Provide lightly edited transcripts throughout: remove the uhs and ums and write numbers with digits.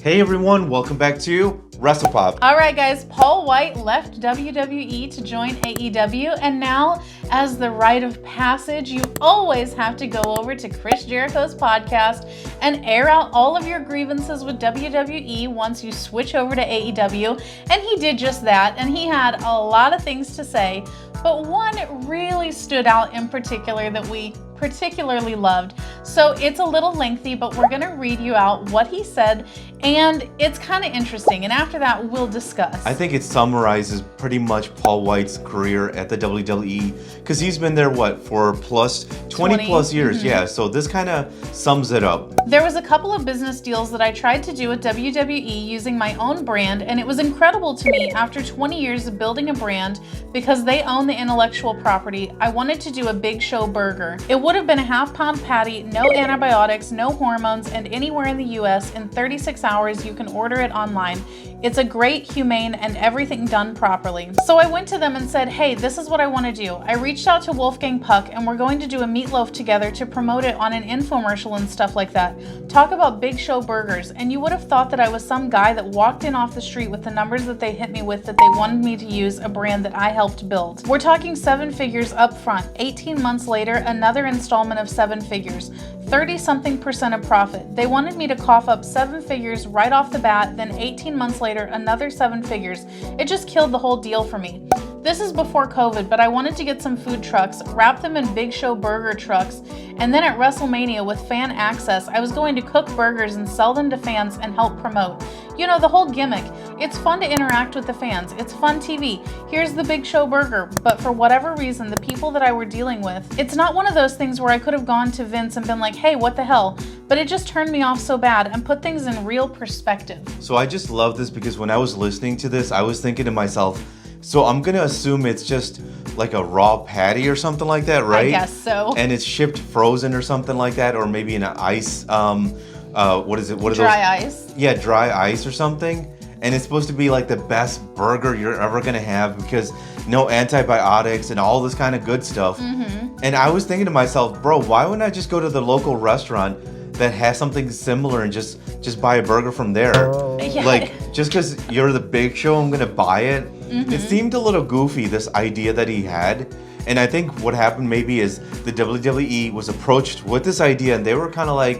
Hey everyone, welcome back to WrestlePop. All right, guys, Paul Wight left WWE to join AEW, and now, as the rite of passage, you always have to go over to Chris Jericho's podcast and air out all of your grievances with WWE once you switch over to AEW. And he did just that, and he had a lot of things to say, but one really stood out in particular that we particularly loved. So it's a little lengthy, but we're going to read you out what he said, and it's kind of interesting. And after that, we'll discuss. I think it summarizes pretty much Paul Wight's career at the WWE, because he's been there, for 20 plus years? Mm-hmm. Yeah, so this kind of sums it up. There was a couple of business deals that I tried to do with WWE using my own brand, and it was incredible to me after 20 years of building a brand because they own the intellectual property. I wanted to do a Big Show burger. It would have been a half-pound patty, no antibiotics, no hormones, and anywhere in the US in 36 hours you can order it online. It's a great, humane, and everything done properly. So I went to them and said, hey, this is what I want to do. I reached out to Wolfgang Puck, and we're going to do a meatloaf together to promote it on an infomercial and stuff like that. Talk about Big Show burgers. And you would have thought that I was some guy that walked in off the street with the numbers that they hit me with, that they wanted me to use a brand that I helped build. We're talking 7 figures up front. 18 months later, another installment of 7 figures. 30-something% of profit. They wanted me to cough up 7 figures right off the bat, then 18 months later, another 7 figures. It just killed the whole deal for me. This is before COVID, but I wanted to get some food trucks, wrap them in Big Show burger trucks, and then at WrestleMania with fan access, I was going to cook burgers and sell them to fans and help promote. You know, the whole gimmick. It's fun to interact with the fans. It's fun TV. Here's the Big Show burger, but for whatever reason, the people that I were dealing with, it's not one of those things where I could have gone to Vince and been like, hey, what the hell? But it just turned me off so bad and put things in real perspective. So I just love this because when I was listening to this, I was thinking to myself, so I'm going to assume it's just like a raw patty or something like that, right? I guess so. And it's shipped frozen or something like that, or maybe in an ice, what is it? What are dry those? Ice. Yeah, dry ice or something. And it's supposed to be like the best burger you're ever going to have because no antibiotics and all this kind of good stuff. Mm-hmm. And I was thinking to myself, bro, why wouldn't I just go to the local restaurant that has something similar and just buy a burger from there? Yeah. Like, just because you're the Big Show, I'm going to buy it. Mm-hmm. It seemed a little goofy, this idea that he had. And I think what happened maybe is the WWE was approached with this idea and they were kind of like,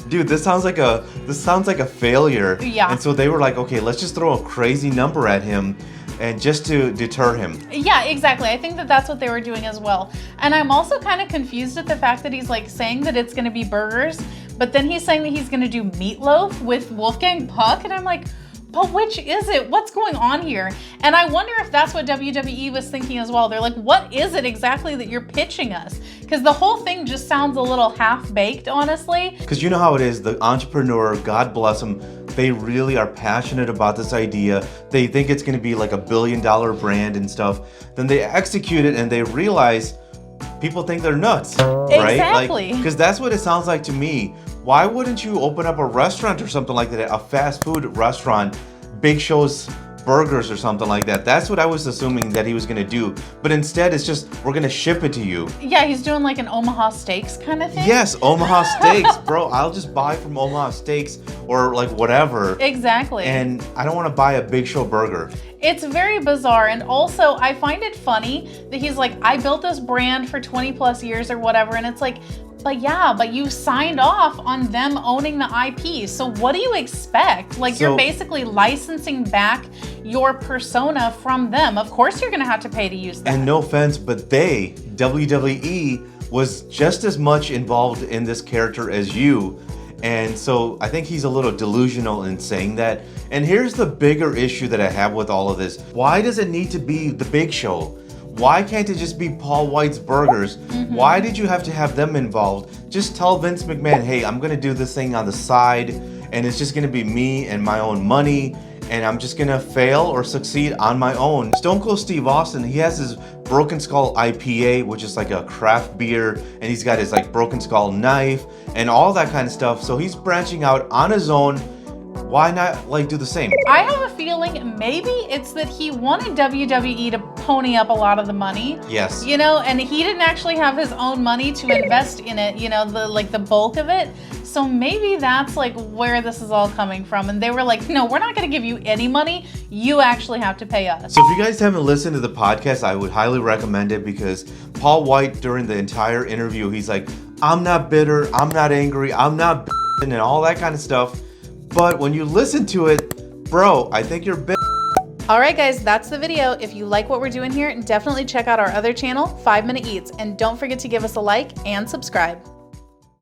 dude, this sounds like a failure. Yeah. And so they were like, okay, let's just throw a crazy number at him and just to deter him. Yeah, exactly. I think that that's what they were doing as well. And I'm also kind of confused at the fact that he's like saying that it's going to be burgers, but then he's saying that he's going to do meatloaf with Wolfgang Puck. And I'm like, but which is it? What's going on here? And I wonder if that's what WWE was thinking as well. They're like, what is it exactly that you're pitching us? Because the whole thing just sounds a little half-baked, honestly. Because you know how it is, the entrepreneur, God bless them, they really are passionate about this idea. They think it's going to be like $1 billion brand and stuff. Then they execute it and they realize people think they're nuts, right? Exactly. Because that's what it sounds like to me. Why wouldn't you open up a restaurant or something like that, a fast food restaurant, Big Show's burgers or something like that? That's what I was assuming that he was going to do. But instead, it's just, we're going to ship it to you. Yeah, he's doing like an Omaha Steaks kind of thing. Yes, Omaha Steaks. Bro, I'll just buy from Omaha Steaks or like whatever. Exactly. And I don't want to buy a Big Show burger. It's very bizarre. And also, I find it funny that he's like, I built this brand for 20 plus years or whatever. And it's like, but you signed off on them owning the IP. So what do you expect? Like, you're basically licensing back your persona from them. Of course you're going to have to pay to use that. And no offense, but WWE was just as much involved in this character as you. And so I think he's a little delusional in saying that. And here's the bigger issue that I have with all of this. Why does it need to be the Big Show? Why can't it just be Paul Wight's Burgers? Mm-hmm. Why did you have to have them involved? Just tell Vince McMahon, hey, I'm going to do this thing on the side, and it's just going to be me and my own money, and I'm just going to fail or succeed on my own. Stone Cold Steve Austin, he has his Broken Skull IPA, which is like a craft beer, and he's got his like Broken Skull knife and all that kind of stuff. So he's branching out on his own. Why not like do the same? I have a feeling maybe it's that he wanted WWE to pony up a lot of the money. Yes. You know, and he didn't actually have his own money to invest in it, you know, the bulk of it. So maybe that's like where this is all coming from. And they were like, no, we're not going to give you any money. You actually have to pay us. So if you guys haven't listened to the podcast, I would highly recommend it, because Paul Wight, during the entire interview, he's like, I'm not bitter, I'm not angry, I'm not and all that kind of stuff. But when you listen to it, bro, I think you're All right, guys, that's the video. If you like what we're doing here, definitely check out our other channel, 5 Minute Eats. And don't forget to give us a like and subscribe.